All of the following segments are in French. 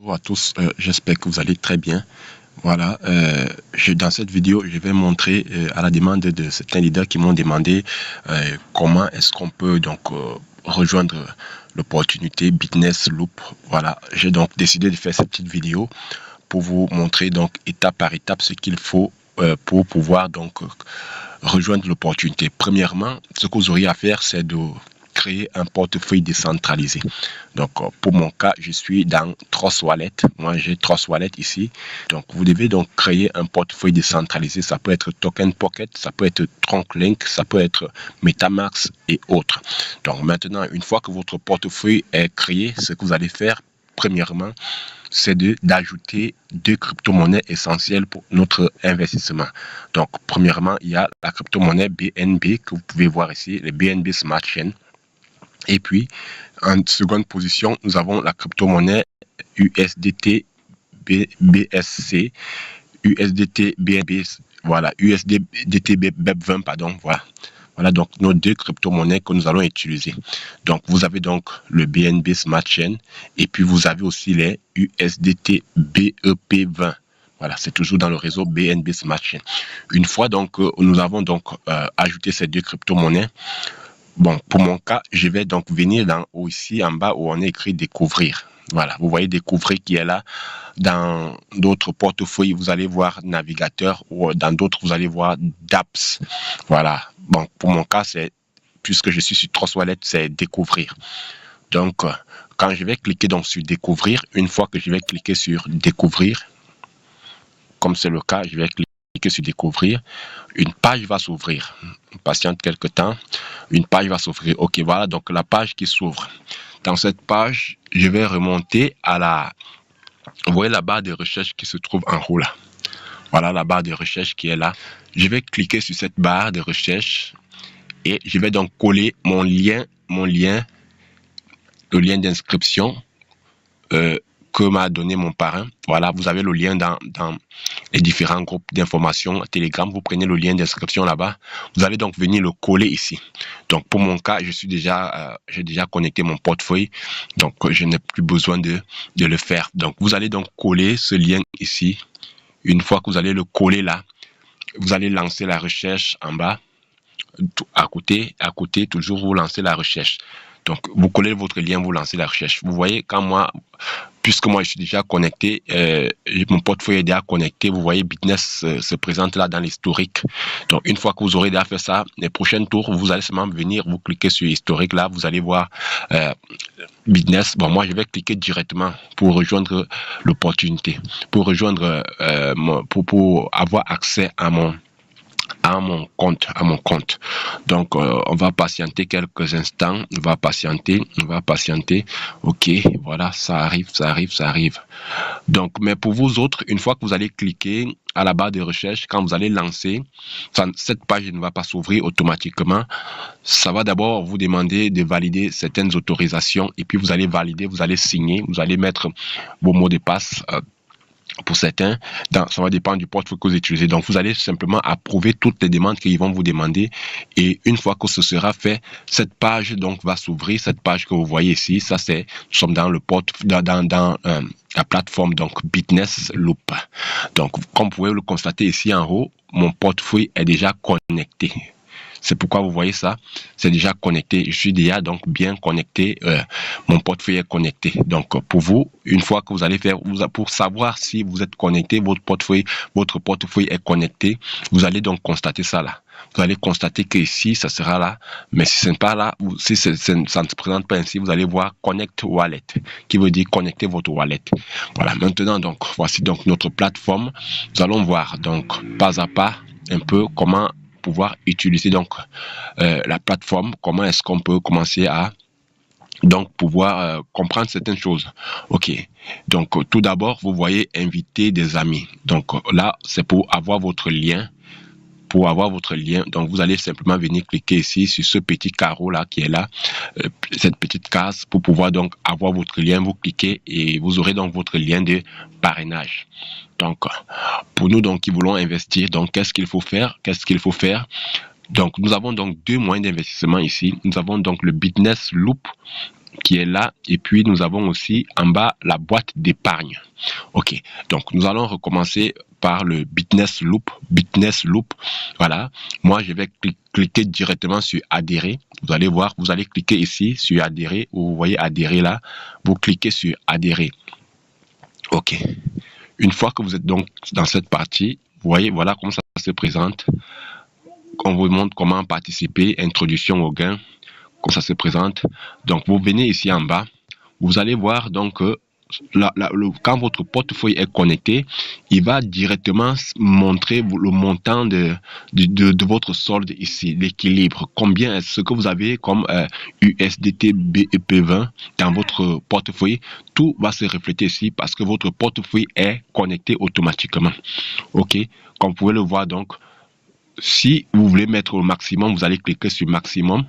Bonjour à tous, j'espère que vous allez très bien. Voilà, dans cette vidéo, je vais montrer à la demande de certains leaders qui m'ont demandé comment est-ce qu'on peut donc rejoindre l'opportunité Business Loop. Voilà, j'ai donc décidé de faire cette petite vidéo pour vous montrer donc étape par étape ce qu'il faut pour pouvoir donc rejoindre l'opportunité. Premièrement, ce que vous auriez à faire, c'est de créer un portefeuille décentralisé. Donc, pour mon cas, je suis dans Trust Wallet. Moi, j'ai Trust Wallet ici. Donc, vous devez donc créer un portefeuille décentralisé. Ça peut être Token Pocket, ça peut être TrunkLink, ça peut être MetaMask et autres. Donc, maintenant, une fois que votre portefeuille est créé, ce que vous allez faire, premièrement, c'est d'ajouter deux crypto-monnaies essentielles pour notre investissement. Donc, premièrement, il y a la crypto-monnaie BNB que vous pouvez voir ici, le BNB Smart Chain. Et puis, en seconde position, nous avons la crypto-monnaie USDT BSC, USDT BNB, voilà, USDT BEP20, pardon, voilà. Voilà donc nos deux crypto-monnaies que nous allons utiliser. Donc, vous avez donc le BNB Smart Chain et puis vous avez aussi les USDT BEP20. Voilà, c'est toujours dans le réseau BNB Smart Chain. Une fois donc, nous avons donc ajouté ces deux crypto-monnaies. Bon, pour mon cas, je vais donc venir dans haut ici en bas où on a écrit découvrir. Voilà, vous voyez découvrir qui est là. Dans d'autres portefeuilles, vous allez voir navigateur ou dans d'autres, vous allez voir dApps. Voilà. Bon, pour mon cas, c'est puisque je suis sur Trust Wallet, c'est découvrir. Donc, quand je vais cliquer donc sur découvrir, une fois que je vais cliquer sur découvrir, comme c'est le cas, je vais cliquer sur découvrir, une page va s'ouvrir. Patiente quelques temps, une page va s'ouvrir. Ok, voilà donc la page qui s'ouvre. Dans cette page, je vais remonter à la... Vous voyez la barre de recherche qui se trouve en haut là. Voilà la barre de recherche qui est là. Je vais cliquer sur cette barre de recherche et je vais donc coller le lien d'inscription que m'a donné mon parrain. Voilà, vous avez le lien dans les différents groupes d'information Telegram. Vous prenez le lien d'inscription là-bas. Vous allez donc venir le coller ici. Donc, pour mon cas, j'ai déjà connecté mon portefeuille. Donc, je n'ai plus besoin de le faire. Donc, vous allez donc coller ce lien ici. Une fois que vous allez le coller là, vous allez lancer la recherche en bas. À côté, toujours vous lancez la recherche. Donc, vous collez votre lien, vous lancez la recherche. Vous voyez, puisque moi je suis déjà connecté, mon portefeuille est déjà connecté, vous voyez Business se présente là dans l'historique. Donc, une fois que vous aurez déjà fait ça, les prochains tours, vous allez seulement venir, vous cliquez sur historique là, vous allez voir Business. Bon, moi je vais cliquer directement pour rejoindre l'opportunité, pour rejoindre, pour avoir accès à mon compte. Donc, on va patienter quelques instants. On va patienter. Ok, voilà, ça arrive. Donc, mais pour vous autres, une fois que vous allez cliquer à la barre de recherche, quand vous allez lancer, cette page ne va pas s'ouvrir automatiquement. Ça va d'abord vous demander de valider certaines autorisations et puis vous allez valider, vous allez signer, vous allez mettre vos mots de passe. Pour certains, ça va dépendre du portefeuille que vous utilisez. Donc, vous allez simplement approuver toutes les demandes qu'ils vont vous demander. Et une fois que ce sera fait, cette page donc va s'ouvrir. Cette page que vous voyez ici, ça c'est, nous sommes dans le la plateforme donc Business Loop. Donc, comme vous pouvez le constater ici en haut, mon portefeuille est déjà connecté. C'est pourquoi vous voyez ça, c'est déjà connecté. Je suis déjà donc bien connecté. Mon portefeuille est connecté. Donc pour vous, une fois que vous allez faire, pour savoir si vous êtes connecté, votre portefeuille est connecté, vous allez donc constater ça là. Vous allez constater que ici, ça sera là. Mais si ce n'est pas là, si ça ne se présente pas ainsi, vous allez voir Connect Wallet, qui veut dire connecter votre wallet. Voilà, maintenant, donc, voici donc notre plateforme. Nous allons voir donc pas à pas un peu comment pouvoir utiliser donc la plateforme, comment est-ce qu'on peut commencer à donc pouvoir comprendre certaines choses. Ok, donc tout d'abord vous voyez inviter des amis. Donc là c'est pour avoir votre lien. Pour avoir votre lien, donc vous allez simplement venir cliquer ici sur ce petit carreau là qui est là, cette petite case pour pouvoir donc avoir votre lien. Vous cliquez et vous aurez donc votre lien de parrainage. Donc pour nous donc qui voulons investir, donc qu'est-ce qu'il faut faire? Donc nous avons donc deux moyens d'investissement ici. Nous avons donc le Business Loop qui est là. Et puis, nous avons aussi en bas la boîte d'épargne. OK. Donc, nous allons recommencer par le Bitness Loop. Bitness Loop. Voilà. Moi, je vais cliquer directement sur adhérer. Vous allez voir, vous allez cliquer ici sur adhérer. Vous voyez adhérer là. Vous cliquez sur adhérer. OK. Une fois que vous êtes donc dans cette partie, vous voyez, voilà comment ça se présente. On vous montre comment participer, introduction au gain, comment ça se présente. Donc, vous venez ici en bas. Vous allez voir donc quand votre portefeuille est connecté, il va directement montrer le montant de votre solde ici, l'équilibre. Combien est-ce que vous avez comme USDT BEP20 dans votre portefeuille. Tout va se refléter ici parce que votre portefeuille est connecté automatiquement. OK, comme vous pouvez le voir donc, si vous voulez mettre au maximum, vous allez cliquer sur maximum.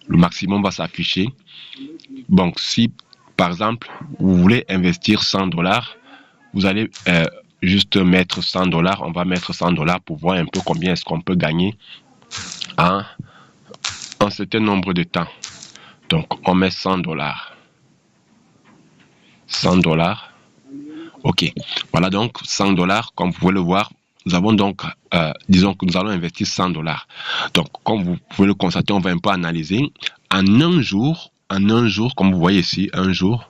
Le maximum va s'afficher. Donc, si par exemple, vous voulez investir $100, vous allez juste mettre $100. On va mettre $100 pour voir un peu combien est-ce qu'on peut gagner en un certain nombre de temps. Donc, on met $100. $100. OK. Voilà donc $100. Comme vous pouvez le voir, nous avons donc, disons que nous allons investir $100. Donc, comme vous pouvez le constater, on va un peu analyser. En un jour, comme vous voyez ici, un jour,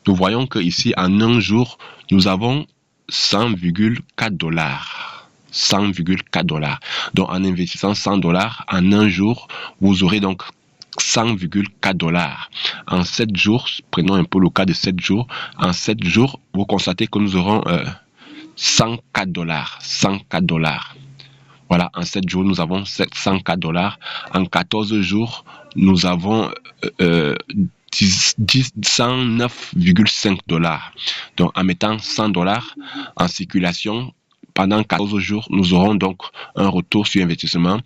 nous voyons que ici, en un jour, nous avons $100,4. $100,4. Donc, en investissant $100 en un jour, vous aurez donc $100,4. En 7 jours, prenons un peu le cas de 7 jours. En 7 jours, vous constatez que nous aurons $104. $104. Voilà, en 7 jours, nous avons $104. En 14 jours, nous avons 109,5$. Donc, en mettant $100 en circulation, pendant 14 jours, nous aurons donc un retour sur investissement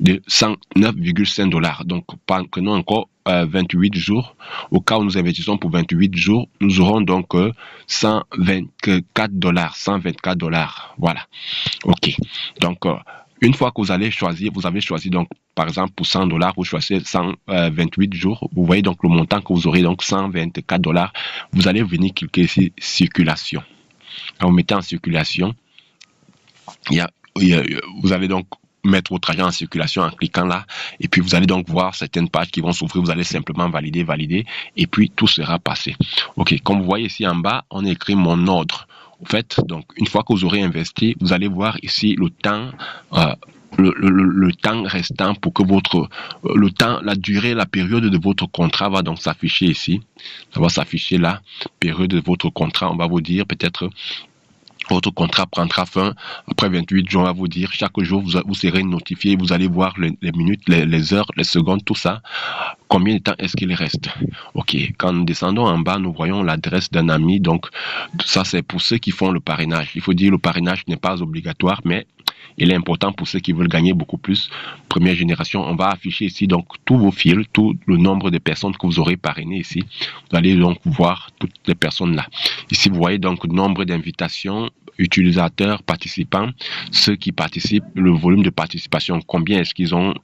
de $109,5$. Donc, prenons encore 28 jours. Au cas où nous investissons pour 28 jours, nous aurons donc $124. $124. Voilà. OK. Donc, une fois que vous avez choisi donc, par exemple, pour $100, vous choisissez 128 jours. Vous voyez donc le montant que vous aurez, donc $124. Vous allez venir cliquer ici, circulation. Quand vous mettez en circulation, vous allez donc mettre votre argent en circulation en cliquant là, et puis vous allez donc voir certaines pages qui vont s'ouvrir. Vous allez simplement valider, et puis tout sera passé. OK, comme vous voyez ici en bas, on a écrit mon ordre. En fait, donc une fois que vous aurez investi, vous allez voir ici le temps, le temps restant pour que le temps, la durée, la période de votre contrat va donc s'afficher ici. Ça va s'afficher là, période de votre contrat. On va vous dire peut-être votre contrat prendra fin après 28 jours. On va vous dire chaque jour vous serez notifié. Vous allez voir les minutes, les heures, les secondes, tout ça. Combien de temps est-ce qu'il reste? OK. Quand nous descendons en bas, nous voyons l'adresse d'un ami. Donc, ça, c'est pour ceux qui font le parrainage. Il faut dire le parrainage n'est pas obligatoire, mais il est important pour ceux qui veulent gagner beaucoup plus. Première génération, on va afficher ici donc tous vos fils, tout le nombre de personnes que vous aurez parrainées ici. Vous allez donc voir toutes les personnes là. Ici, vous voyez donc le nombre d'invitations, utilisateurs, participants, ceux qui participent, le volume de participation, combien est-ce qu'ils ont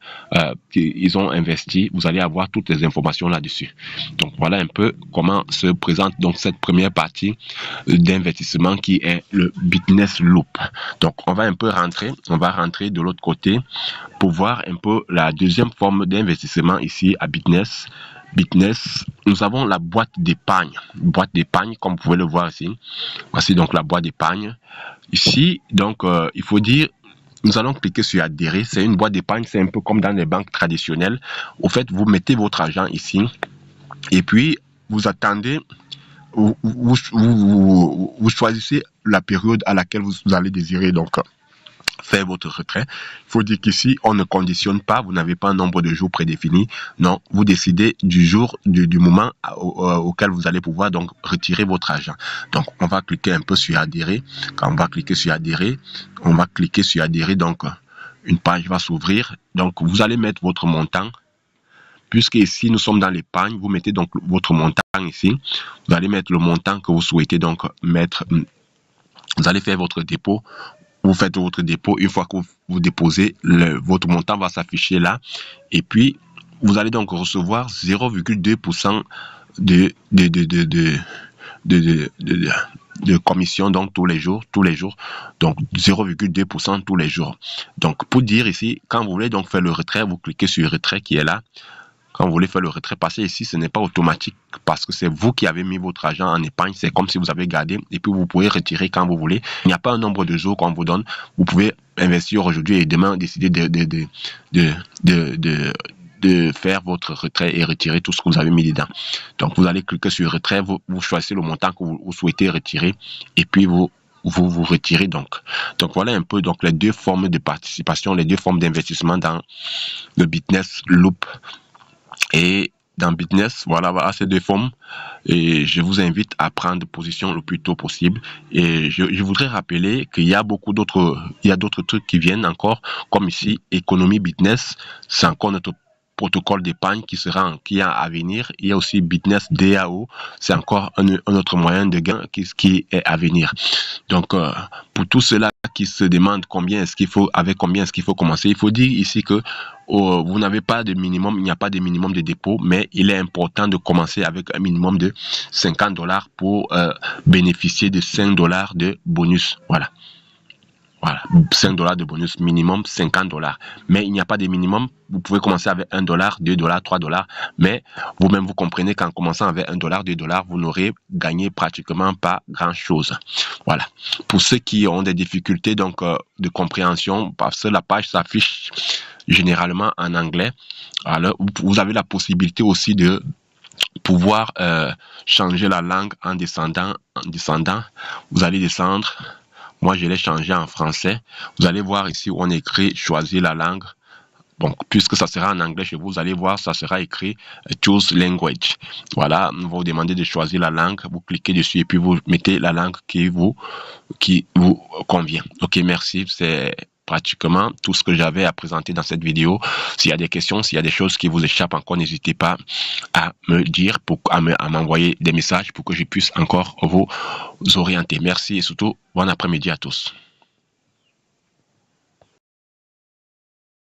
investi. Vous allez avoir toutes les informations là-dessus. Donc, voilà un peu comment se présente donc cette première partie d'investissement qui est le Bitness Loop. Donc, on va un peu rentrer de l'autre côté pour voir un peu la deuxième forme d'investissement ici à Bitness. Bitness, nous avons la boîte d'épargne. Boîte d'épargne, comme vous pouvez le voir ici. Voici donc la boîte d'épargne. Ici, donc, il faut dire, nous allons cliquer sur adhérer. C'est une boîte d'épargne, c'est un peu comme dans les banques traditionnelles. Au fait, vous mettez votre argent ici et puis vous attendez, vous choisissez la période à laquelle vous allez désirer donc faire votre retrait. Il faut dire qu'ici, on ne conditionne pas, vous n'avez pas un nombre de jours prédéfini. Non, vous décidez du jour, du moment auquel vous allez pouvoir donc retirer votre argent. Donc, on va cliquer un peu sur adhérer. Quand on va cliquer sur adhérer, donc une page va s'ouvrir. Donc, vous allez mettre votre montant. Puisque ici, nous sommes dans l'épargne, vous mettez donc votre montant ici. Vous allez mettre le montant que vous souhaitez donc mettre. Vous allez faire votre dépôt. Vous faites votre dépôt. Une fois que vous déposez, votre montant va s'afficher là. Et puis, vous allez donc recevoir 0,2% de commission, donc tous les jours, donc 0,2% tous les jours. Donc pour dire ici, quand vous voulez donc faire le retrait, vous cliquez sur retrait qui est là. Quand vous voulez faire le retrait, passer ici, ce n'est pas automatique parce que c'est vous qui avez mis votre argent en épargne. C'est comme si vous avez gardé et puis vous pouvez retirer quand vous voulez. Il n'y a pas un nombre de jours qu'on vous donne. Vous pouvez investir aujourd'hui et demain décider de faire votre retrait et retirer tout ce que vous avez mis dedans. Donc vous allez cliquer sur retrait, vous choisissez le montant que vous souhaitez retirer et puis vous retirez donc. Donc voilà un peu donc les deux formes de participation, les deux formes d'investissement dans le Business Loop. Et dans Business, voilà ces deux formes. Et je vous invite à prendre position le plus tôt possible. Et je voudrais rappeler qu'il y a d'autres trucs qui viennent encore, comme ici, économie business, c'est encore notre protocole d'épargne qui a à venir. Il y a aussi Business DAO, c'est encore un autre moyen de gain qui est à venir. Donc, pour tout cela qui se demande avec combien est-ce qu'il faut commencer, il faut dire ici que vous n'avez pas de minimum, il n'y a pas de minimum de dépôt, mais il est important de commencer avec un minimum de $50 pour bénéficier de $5 de bonus. Voilà, $5 de bonus minimum, $50. Mais il n'y a pas de minimum. Vous pouvez commencer avec $1, $2, $3. Mais vous-même, vous comprenez qu'en commençant avec $1, $2, vous n'aurez gagné pratiquement pas grand-chose. Voilà. Pour ceux qui ont des difficultés donc de compréhension, parce que la page s'affiche généralement en anglais, alors vous avez la possibilité aussi de pouvoir changer la langue en descendant. Vous allez descendre. Moi, je l'ai changé en français. Vous allez voir ici où on écrit « Choisir la langue ». Donc, puisque ça sera en anglais chez vous, vous allez voir, ça sera écrit « Choose language ». Voilà, on va vous demander de choisir la langue. Vous cliquez dessus et puis vous mettez la langue qui vous convient. Ok, merci. C'est pratiquement tout ce que j'avais à présenter dans cette vidéo. S'il y a des questions, s'il y a des choses qui vous échappent encore, n'hésitez pas à me dire, à m'envoyer des messages pour que je puisse encore vous orienter. Merci et surtout, bon après-midi à tous.